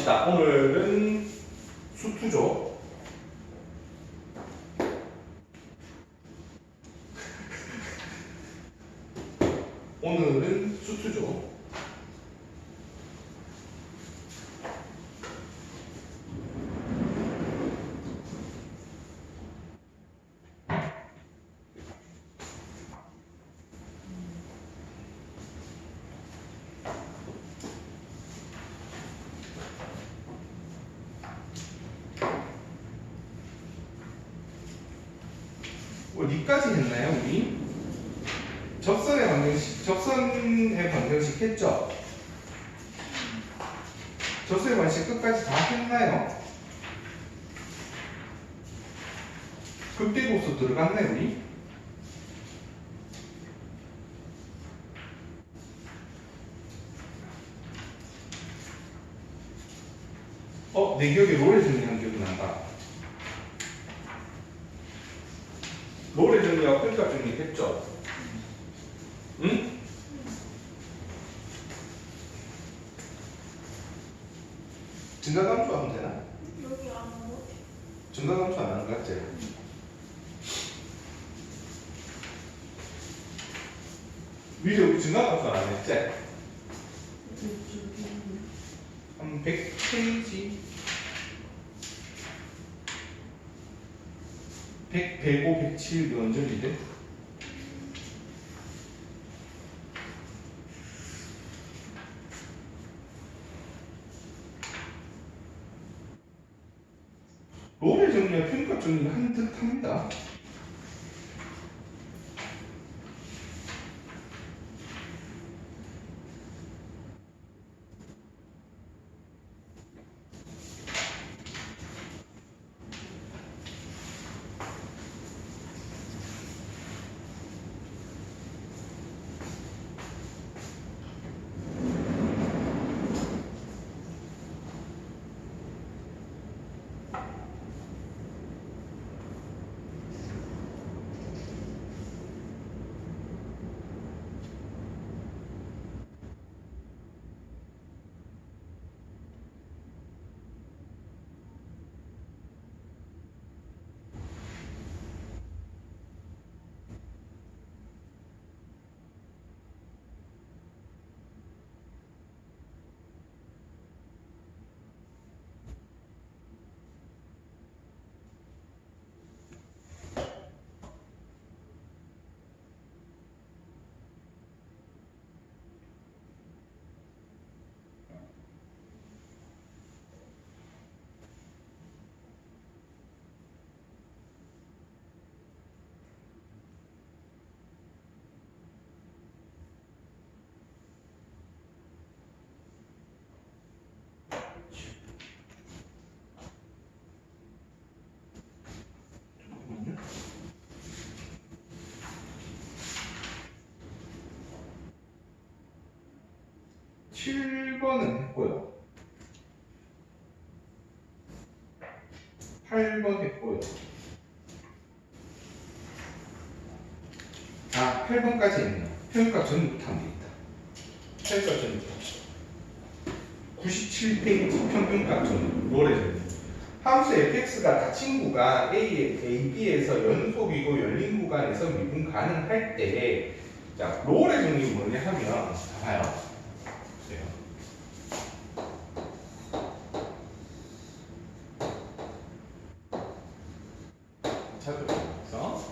갑시다. 오늘은 수투죠. 오늘은 수투죠. 어디까지 했나요, 우리? 접선의 방정식 했죠? 접선의 방정식 끝까지 다 했나요? 극대고수 들어갔나요, 우리? 내 기억에 로레 정리한 기억이 난다. 로레 정리하고 편값 정리했죠? 응? 증가감수 하면 되나? 여기 안 하고? 증가감수 안 하는 거 같지? 미래 우리 증가감수 안 했지? 한 100페이지 100, 105, 107 면접인데 로레 정리와 편값 정리를 한 듯 합니다. 잠깐만요. 7번은 했고요. 8번 했고요. 8번까지 했네요. 평가 전부터 하면 되겠다. 평가 전부터 합시다. 97페이지 평균값 전 노래 전. 함수 fx가 다 친구가 AB에서 연속이고 열린 구간에서 미분 가능할 때, 자, 롤의 정리 뭐냐 하면, 봐요. 보세요. 찾아보면서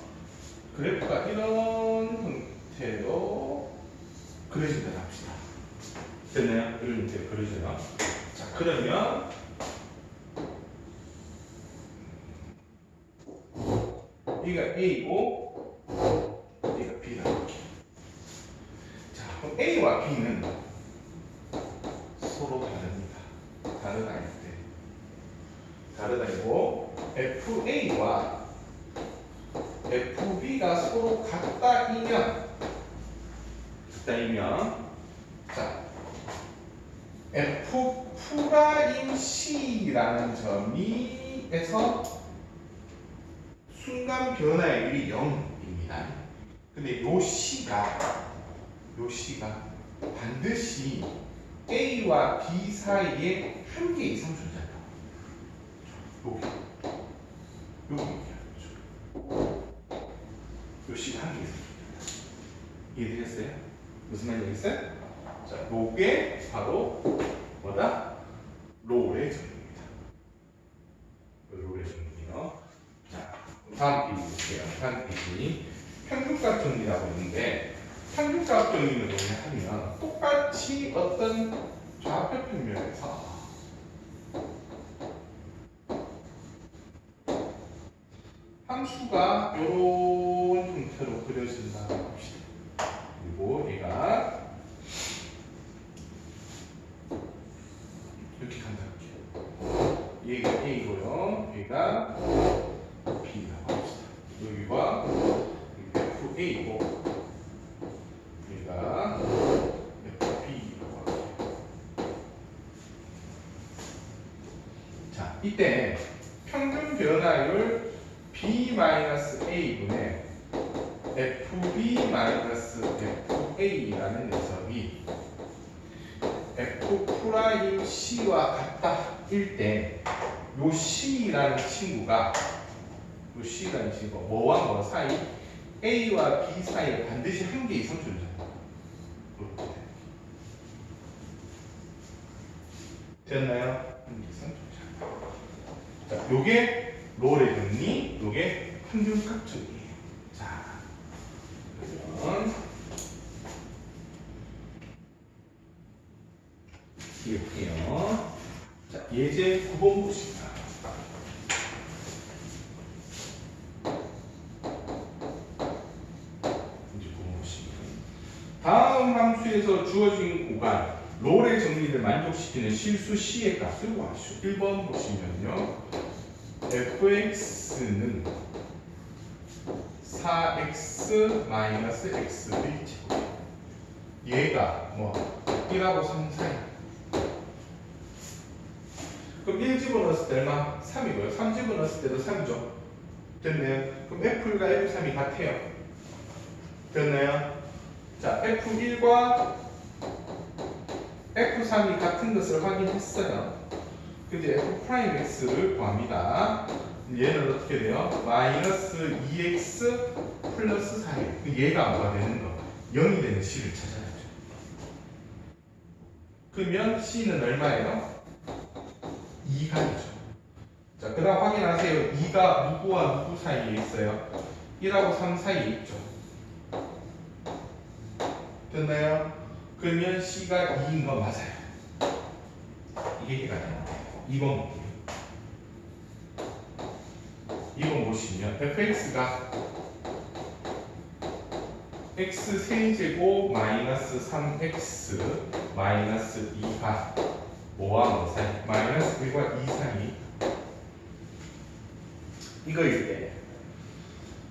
그래프가 이런 형태로 그려진다 합시다. 됐나요? 이런 형태로 그려져요. 자, 그러면 여기가 A고 여기가 B다. 자, 그럼 A와 B는 서로 다릅니다. 다르다 할 때. 다르다이고 FA와 FB가 서로 같다이면 자, F'C라는 점이에서 순간 변화율이 0입니다. 근데 요 C가 반드시 A와 B 사이에 한 개 이상 존재한다. 여기 요 C가 한 개 이상 존재한다. 이해되셨어요? 무슨 말이겠어요? 자, 요게 바로 뭐다? 롤의 정리입니다. 롤의 정리요. 자, 다음 페이지 볼게요. 다음 페이지 평균값 정리라고 있는데 평균값 정리는 뭐냐 하면 똑같이 어떤 좌표 평면에서 함수가 이런 형태로 그려진다고 합시다. 그리고 얘가 이렇게 간단할게요. 얘가 A고요. 얘가 B라고 합시다. 여기가 FA고 얘가 FB라고 할게요. 자, 이때 평균 변화율 B-A분의 FB-FA라는 녀석이 F'C와 같다일 때 요 C라는 친구가 뭐와 뭐 사이 A와 B 사이에 반드시 한 개 이상 존재한다. 됐나요? 한 개 이상 존재한다. 자, 요게 롤의 정리, 요게 평균값 정리예요. 자, 그러면 기억해요. 자, 예제 9번 보시다. 이제 9번 보시면 다음 함수에서 주어진 구간 롤의 정리를 만족시키는 실수 C의 값을 구하시오. 1번 보시면요. fx는 4x-x의 제곱. 얘가 뭐 1하고 3 사이. 그럼 1 집어넣었을 때 얼마? 3이고요. 3 집어넣었을 때도 3이죠. 됐네요. 그럼 F가 F3이 같아요. 됐나요? 자, F1과 F3이 같은 것을 확인했어요. 이제 F'X를 구합니다. 얘는 어떻게 돼요? 마이너스 2x 플러스 4이. 얘가 뭐가 되는 거? 0이 되는 C를 찾아야죠. 그러면 C는 얼마예요? 2가 되죠. 자, 그 다음 확인하세요. 2가 누구와 누구 사이에 있어요? 1하고 3 사이에 있죠. 됐나요? 그러면 C가 2인 거 맞아요. 이게 해가 돼요. 2번 볼게요. 2번 보시면 fx가 x 세제곱 마이너스 3x 마이너스 2가 뭐와 뭐 사이? 마이너스 1과 2 사이. 이거일 때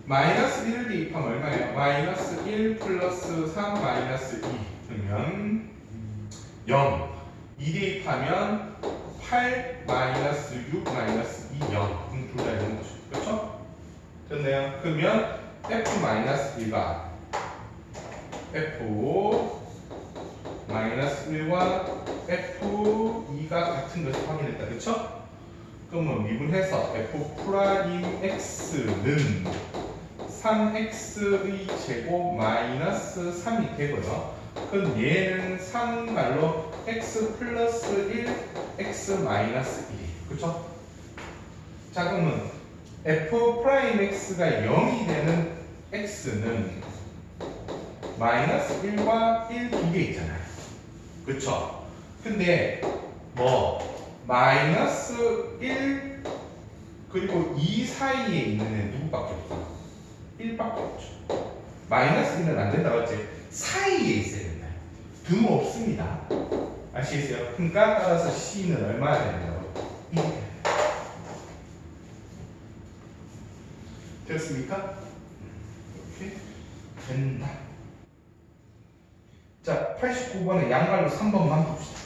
마이너스 1을 대입하면 얼마예요? 마이너스 1 플러스 3 마이너스 2 그러면 0. 2 대입하면 8 마이너스 6 마이너스 2 0. 그럼 둘 다 있는 거죠. 그렇죠? 됐네요. 그러면 f 마이너스 1과 f 마이너스 1과 f2가 같은 것을 확인했다. 그렇죠? 그러면 미분해서 f 프라임 x는 3x의 제곱 마이너스 3이 되고요. 그럼 얘는 상말로 x 플러스 1, x 마이너스 1. 그렇죠? 자, 그러면 f 프라임 x가 0이 되는 x는 마이너스 1과 1 두 개 있잖아요. 그렇죠? 근데 뭐 마이너스 1 그리고 2 사이에 있는 애 누구밖에 없어? 1밖에 없죠. 마이너스 1은 안 된다고 했지? 사이에 있어야 된다. 등 없습니다. 아시겠어요? 그러니까 따라서 C는 얼마나 된다고? 1. 됐습니까? 이렇게 된다. 자, 89번에 양갈로 3번만 봅시다.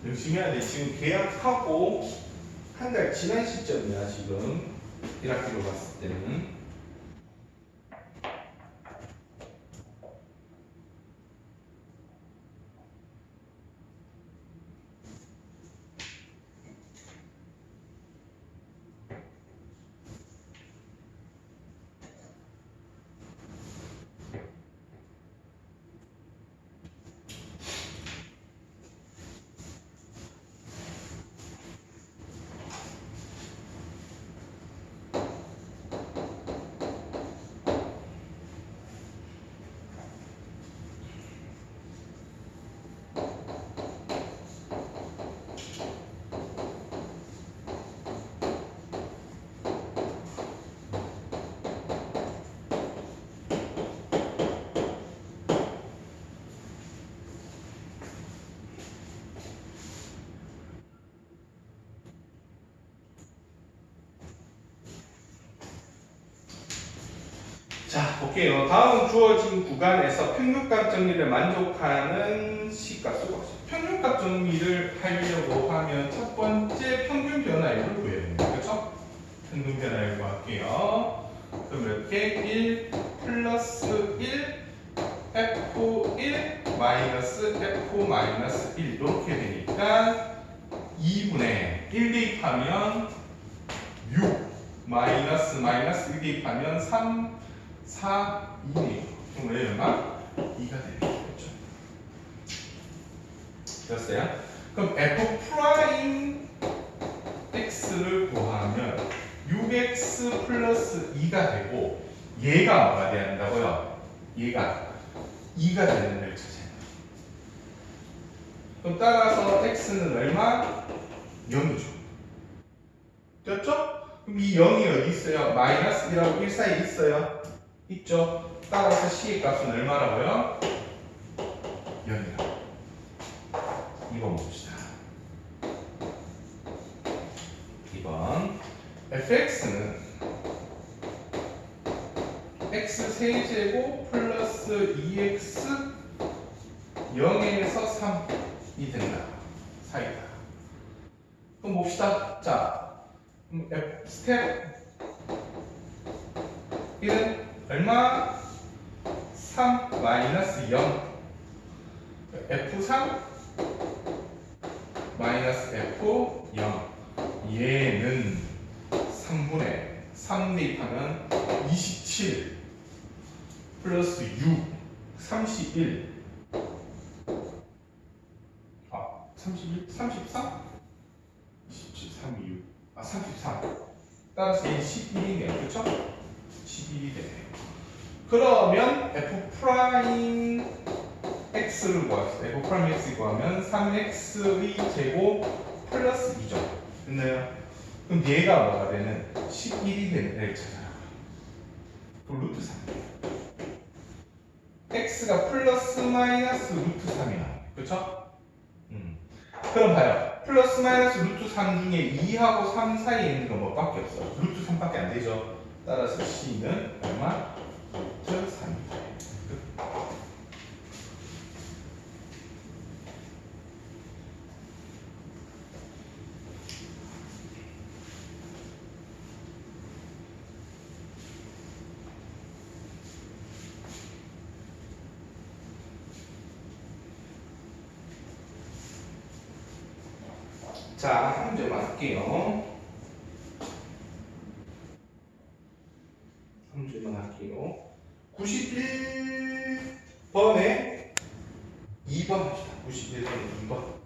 열심히 해야 돼. 지금 계약하고 한 달 지난 시점이야 지금 1학기로 봤을 때는. 자, 볼게요. 다음 주어진 구간에서 평균값 정리를 만족하는 시값 수가 없어요. 평균값 정리를 하려고 하면 첫 번째 평균 변화율을 구해야 됩니다. 그렇죠? 평균 변화율 구할게요. 그럼 이렇게 1 플러스 1 F1 마이너스 F 마이너스 1 이렇게 되니까 2분의 1 대입하면 6 마이너스 1 대입하면 3 4, 2네요. 그럼 얼마? 2가 되겠죠. 됐어요? 그럼 f 프라임 x를 구하면 6x 플러스 2가 되고 얘가 뭐가 돼야 된다고요? 얘가 2가 되는 데를 찾아야 돼요. 그럼 따라서 x는 얼마? 0이죠. 됐죠? 그럼 이 0이 어디 있어요? 마이너스 1하고 1 사이에 있어요? 있죠? 따라서 C의 값은 얼마라고요? 0이라고. 2번 봅시다. 2번 fx는 x 세제곱 플러스 2x 0에서 3이 된다. 사이다. 그럼 봅시다. 자, 스텝 1은 얼마? 3 마이너스 0 F3 마이너스 F0 얘는 3분의 3 대입하면 27 플러스 6 31 31 33 27 3 6 33 따라서 얘는 11이네요. 그렇죠? 11이 되네요. 그러면 f 프라임 x를 구합시다. f 프라임 x 구하면 3x의 제곱 플러스 2죠. 됐나요? 그럼 얘가 뭐가 되는 11이 되는 애를 찾아라고요. 그 루트 3. x가 플러스 마이너스 루트 3이야. 그렇죠? 그럼 봐요. 플러스 마이너스 루트 3 중에 2하고 3 사이에 있는 건 뭐밖에 없어? 루트 3밖에 안 되죠. 따라서 C는 얼마? 루트 3이다. 자, 한 문제만 할게요. 한 문제만 할게요. 91번에 2번 합시다. 91번에 2번.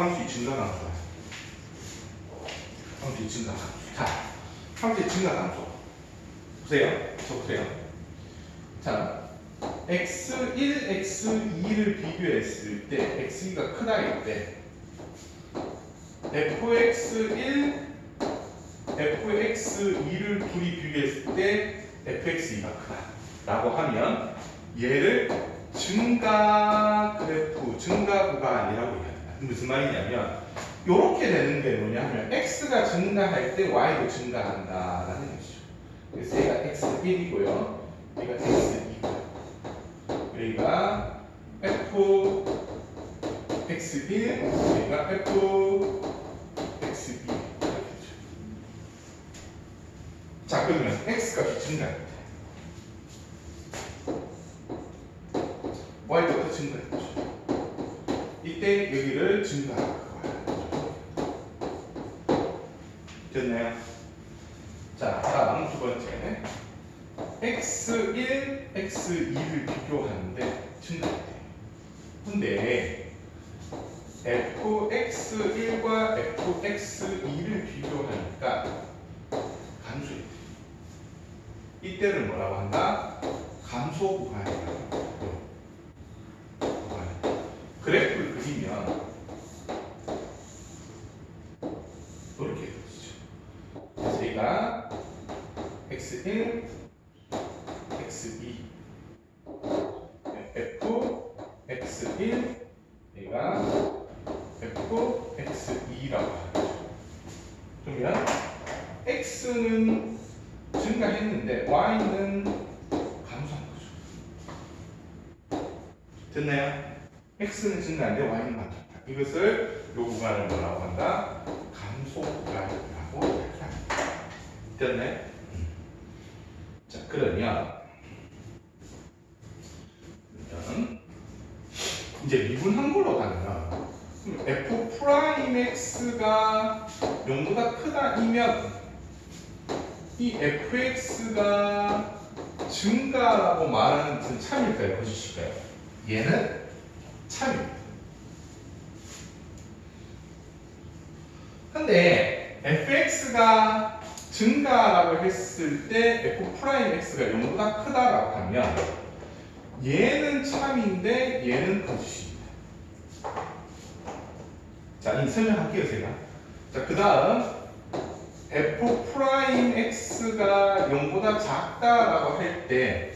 함수의 증가 감소야. 함수의 증가 감소. 자, 함수의 증가 감소. 보세요. 저 보세요. 자, x1, x2를 비교했을 때 x2가 크다 이때 fx1, fx2를 둘이 비교했을 때 fx2가 크다라고 하면 얘를 증가 그래프, 증가 구간이라고 얘기합니다. 무슨 말이냐면 이렇게 되는 게 뭐냐면 x가 증가할 때 y도 증가한다라는 얘기죠. 그래서 얘가 x1이고요, 얘가 x2고요. 여기가 fx1, 여기가 fx2 이렇게 되죠. 자, 그러면 x 값이 증가할 때 y도 더 증가했죠. 이때 여기를 증가할 거예요. 됐나요? 자, 다음 두 번째. x1, x2를 비교하는데 증가해요. 근데 fx1과 fx2를 비교하니까 감소해요. 이때를 뭐라고 한다? 감소 구간이라고. 그래프를 그리면 이렇게 그리죠. 그래서 얘가 x1, x2, f, x1, 얘가 f, x2라고 하죠. 그러면 x는 증가했는데 y는 감소한 거죠. 됐나요? x는 증가인데 y는 감소한다. 이것을 이 구간을 뭐라고 한다? 감소 구간이라고 한다. 됐네? 자, 그러면 이제 미분항구로 가면 f 프라임 x가 0보다 크다이면 이 fx가 증가라고 말하는 것은 참일까요? 거짓일까요? 얘는 참입니다. 근데 fx가 증가라고 했을 때 f 프라임 x가 0보다 크다라고 하면 얘는 참인데 얘는 거짓입니다. 자, 이 설명할게요, 제가. 자, 그 다음 f 프라임 x가 0보다 작다라고 할 때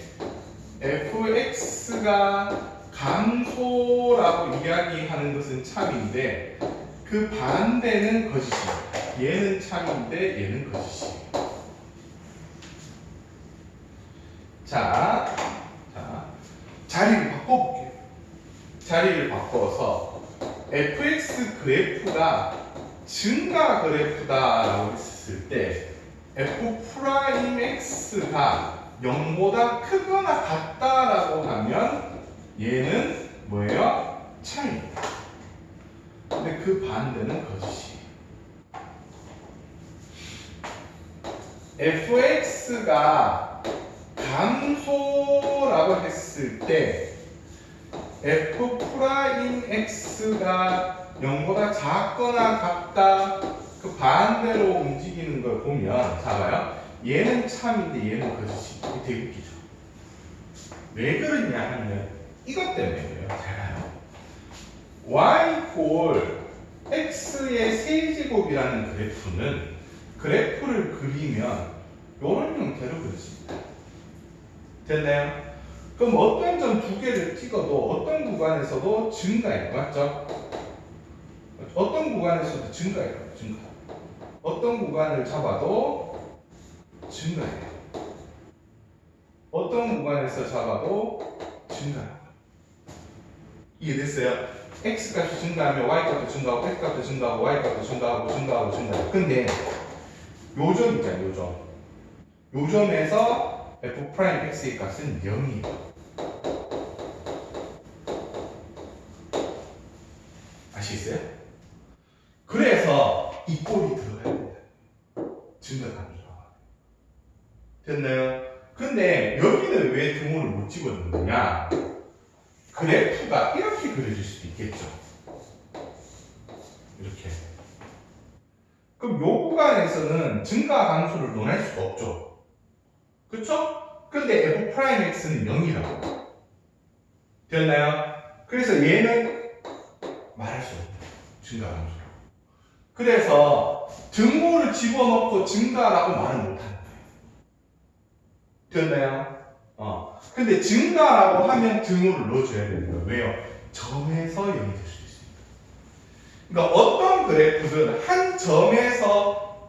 fx가 감소라고 이야기하는 것은 참인데 그 반대는 거짓입니다. 얘는 참인데 얘는 거짓입니다. 자, 자리를 바꿔볼게요. 자리를 바꿔서 fx 그래프가 증가 그래프다라고 했을 때 f 프라임 x가 0보다 크거나 같다라고 하면 얘는 뭐예요? 참입니다. 근데 그 반대는 거짓이에요. fx가 감소라고 했을 때 f 프라임 x가 0보다 작거나 같다, 그 반대로 움직이는 걸 보면 자 봐요. 얘는 참인데 얘는 거짓이에요. 이게 되게 웃기죠. 왜 그러냐 하면 이것 때문에 그래요. 잘 봐요. y 꼴 x의 세제곱이라는 그래프는 그래프를 그리면 이런 형태로 그려집니다. 됐나요? 그럼 어떤 점 두 개를 찍어도 어떤 구간에서도 증가해요. 맞죠? 어떤 구간에서도 증가해요. 증가. 어떤 구간을 잡아도 증가해요. 어떤 구간에서 잡아도 증가해요. 이해됐어요? x 값이 증가하면 y 값도 증가하고 x 값도 증가하고 y 값도 증가하고. 근데 요점 있잖아요. 요점에서 f 프라임 x의 값은 0이에요. 아시겠어요? 그래서 이 꼴이 들어가야 돼요. 증가감소가. 됐나요? 근데 여기는 왜 등호를 못 집어넣느냐? 그래프가 이렇게 그려질 수도 있겠죠. 이렇게. 그럼 요 구간에서는 증가 함수를 논할 수가 없죠. 그쵸? 근데 f 프라임 x는 0이라고. 되었나요? 그래서 얘는 말할 수 없다. 증가 함수라고. 그래서 등호를 집어넣고 증가라고 말을 못하는 거예요. 되었나요? 근데 증가라고 하면 등호를 넣어줘야 되는 거예요. 왜요? 점에서 0이 될 수도 있습니다. 그러니까 어떤 그래프든 한 점에서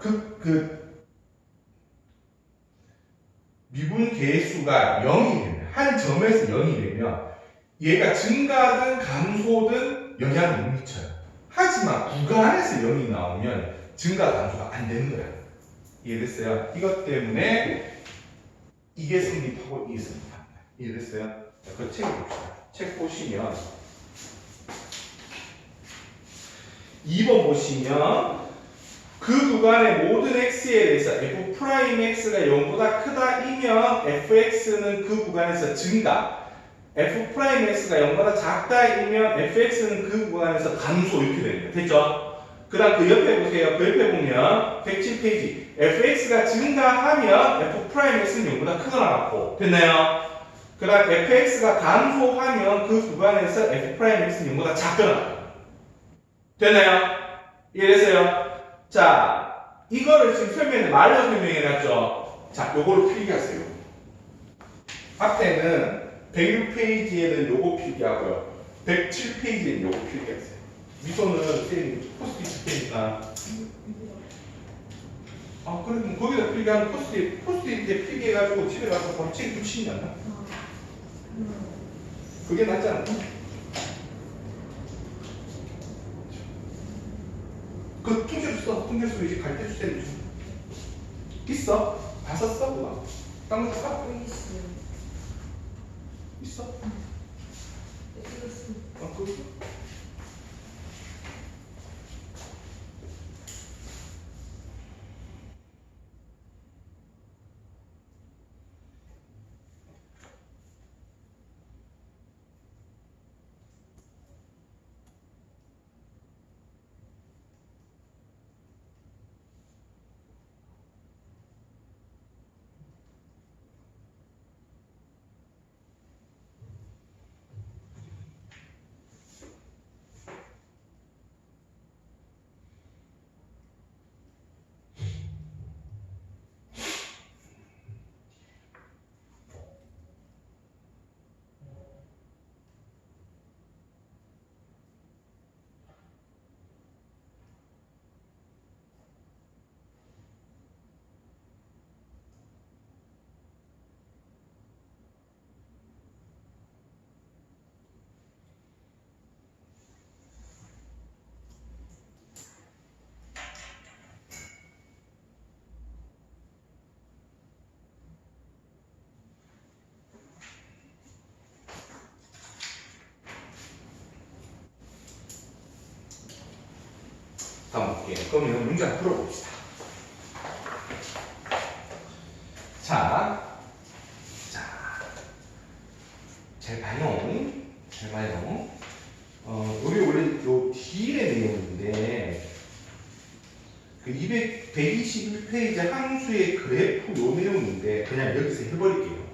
미분 계수가 0이 되면, 한 점에서 0이 되면 얘가 증가든 감소든 영향을 못 미쳐요. 하지만 구간에서 0이 나오면 증가 감소가 안 되는 거야. 이해됐어요? 이것 때문에 이게 성립하고 이게 성립합니다. 이해됐어요? 자, 그 책 봅시다. 책 보시면 2번 보시면 그 구간의 모든 x에 대해서 f'x가 0보다 크다이면 fx는 그 구간에서 증가, f'x가 0보다 작다이면 fx는 그 구간에서 감소 이렇게 됩니다. 됐죠? 그 다음 그 옆에 보세요. 그 옆에 보면 107페이지 fx가 증가하면 f'x는 0보다 크거나 됐나요? 그 다음 fx가 감소하면 그 구간에서 f'x는 0보다 작거나 됐나요? 이해됐어요? 자, 이거를 지금 설명에 말로 설명해놨죠? 자, 요거를 필기하세요. 앞에는 106페이지에는 요거 필기하고요. 107페이지에는 요거 필기하세요. 미소는 쌤 포스트잇 테니까. 그럼 거기다 필기하면 포스트잇에 필기해가지고 집에 가서 바로 책 붙이면 안 그게 낫지 않나? 그 통계수 써. 통계수 이제 갈 때 주세요. 있어? 다 썼어? 그거? 딴거 써? 있어? 그거? 다음 볼게요. 그러면 문제 한번 풀어봅시다. 잘 봐요. 잘 봐요. 우리 원래 요 뒤에 내용인데, 그 121페이지 함수의 그래프 요 내용인데, 그냥 여기서 해버릴게요.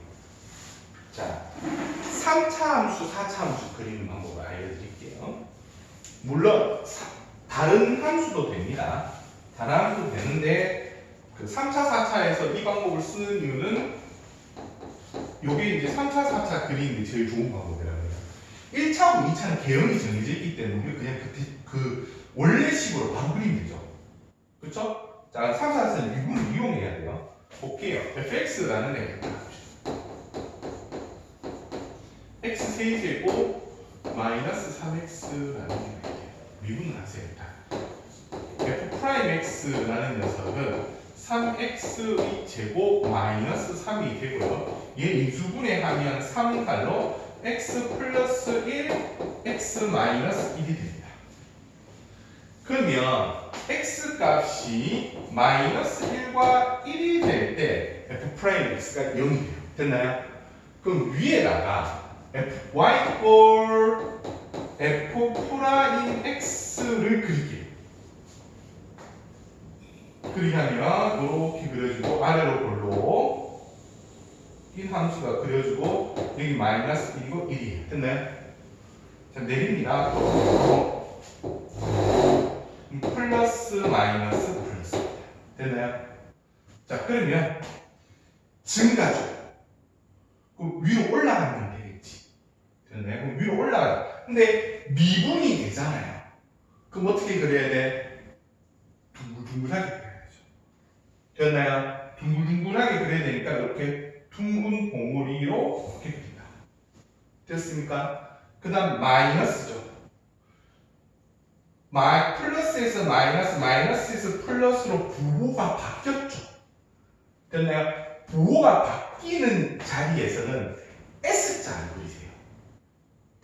자, 3차 함수, 4차 함수 그리는 방법을 알려드릴게요. 물론, 다른 함수도 됩니다. 다른 함수도 되는데, 그 3차, 4차에서 이 방법을 쓰는 이유는 요게 이제 3차, 4차 그리는 게 제일 좋은 방법이라고요. 1차하고 2차는 개형이 정해져 있기 때문에 그냥 그 원래 식으로 바로 그리면 되죠. 그쵸? 자, 3, 4차는 미분을 이용해야 돼요. 볼게요. fx라는 애가 x 세제곱 마이너스 3x라는 애가 미분을 하세요. f'x라는 녀석은 3x의 제곱 마이너스 3이 되고요. 얘 인수분해하면 3달로 x 플러스 1, x 마이너스 1이 됩니다. 그러면 x 값이 마이너스 1과 1이 될 때 f'x가 0이 돼요. 됐나요? 그럼 위에다가 y 꼴 f 프라임 x를 그릴게요. 그렇게 하면 이렇게 그려주고 아래로 볼로 이 함수가 그려주고 여기 마이너스 1이고 1이에요. 됐나요? 자, 내립니다. 플러스 마이너스 플러스. 됐나요? 자, 그러면 증가죠. 그럼 위로 올라가면 되겠지. 됐나요? 그럼 위로 올라가요. 근데 미분이 되잖아요. 그럼 어떻게 그려야 돼? 둥글둥글하게 그려야죠. 됐나요? 둥글둥글하게 그려야 되니까 이렇게 둥근 봉우리로 이렇게 그린다. 됐습니까? 그 다음 마이너스죠. 플러스에서 마이너스, 마이너스에서 플러스로 부호가 바뀌었죠. 됐나요? 부호가 바뀌는 자리에서는 S자를 그리세요.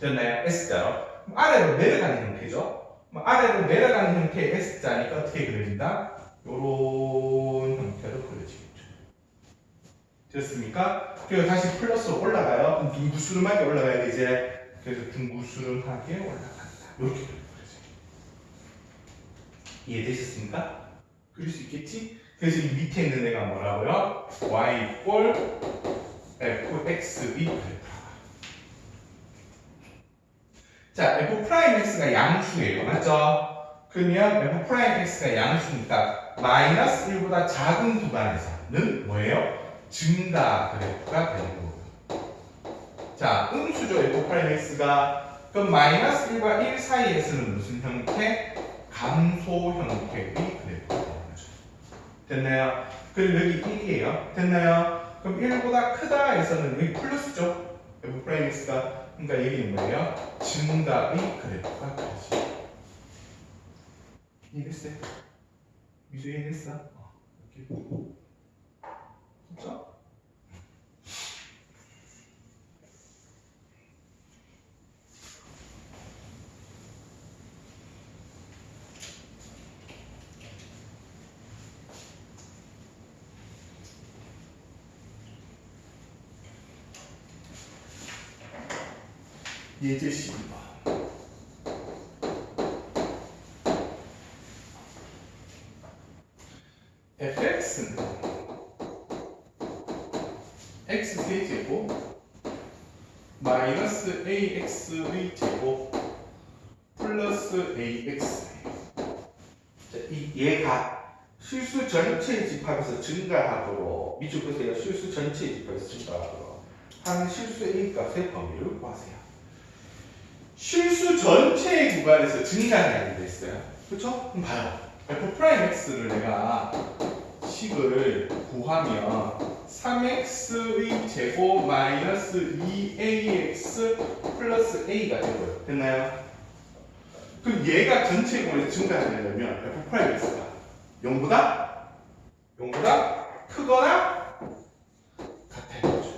됐나요? S자로. 아래로 내려가는 형태죠. 아래로 내려가는 형태의 S자니까 어떻게 그려진다? 요런 형태로 그려지겠죠. 됐습니까? 그리고 다시 플러스로 올라가요. 그럼 둥구스름하게 올라가야 돼, 이제. 그래서 둥구스름하게 올라간다. 이렇게 그려져요. 이해되셨습니까? 그릴 수 있겠지? 그래서 이 밑에 있는 애가 뭐라고요? y 꼴 fx의 그래프. 자, f'x가 양수예요. 맞죠? 그러면 f'x가 양수니까 마이너스 1보다 작은 구간에서는 뭐예요? 증가 그래프가 되는 거고요. 자, 음수죠, f'x가. 그럼 마이너스 1과 1 사이에서는 무슨 형태? 감소 형태의 그래프가 되는 거죠. 됐나요? 그리고 여기 1이에요. 됐나요? 그럼 1보다 크다에서는 여기 플러스죠. f'x가. 그러니까 여기는 뭐예요? 증가의 그래프가 되지. 이해됐어요? 미주 이해됐어? 이렇게. 진짜? 예제 12번. fx는 x세제곱 마이너스 ax의 제곱 플러스 ax예요. 이 얘가 실수 전체의 집합에서 증가하도록 밑줄 보세요. 실수 전체의 집합에서 증가하도록 한 실수 a 값의 범위를 구하세요. 실수 전체의 구간에서 증가하게 됐어요. 그렇죠? 그럼 봐요. f'x를 내가 식을 구하면 3x의 제곱 마이너스 2ax 플러스 a가 되고요. 됐나요? 그럼 얘가 전체 구간에서 증가하려면 f'x가 0보다 크거나 같아야 되죠.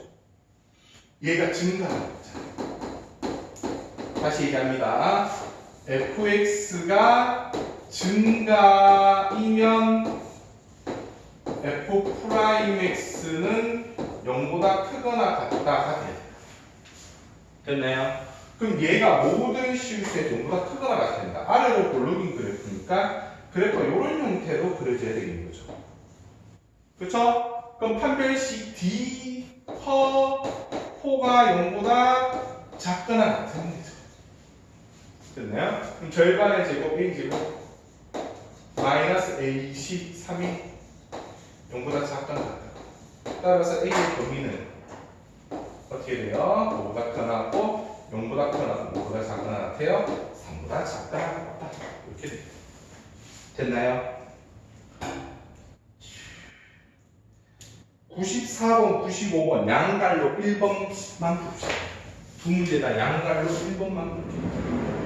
얘가 증가하는 거잖아요. 다시 얘기합니다. fx가 증가이면 f'x는 0보다 크거나 같다가 돼요. 됐나요? 그럼 얘가 모든 실수에 0보다 크거나 같아야 된다. 아래로 볼록인 그래프니까 그래프가 이런 형태로 그려져야 되는 거죠. 그렇죠? 그럼 판별식 D, 호가 0보다 작거나 같은 거죠. 됐나요? 그럼 절반의 제곱 A 제곱 마이너스 AC 3이 0보다 작거나 같다. 따라서 A의 범위는 어떻게 돼요? 5보다 크거나 같고 0보다 크거나 같고 5보다 작거나 같아요. 3보다 작거나 같다. 이렇게 돼요. 됐나요? 94번, 95번 양갈로 1번만 봅시다. 두 문제 다 양갈로 1번만 봅시다.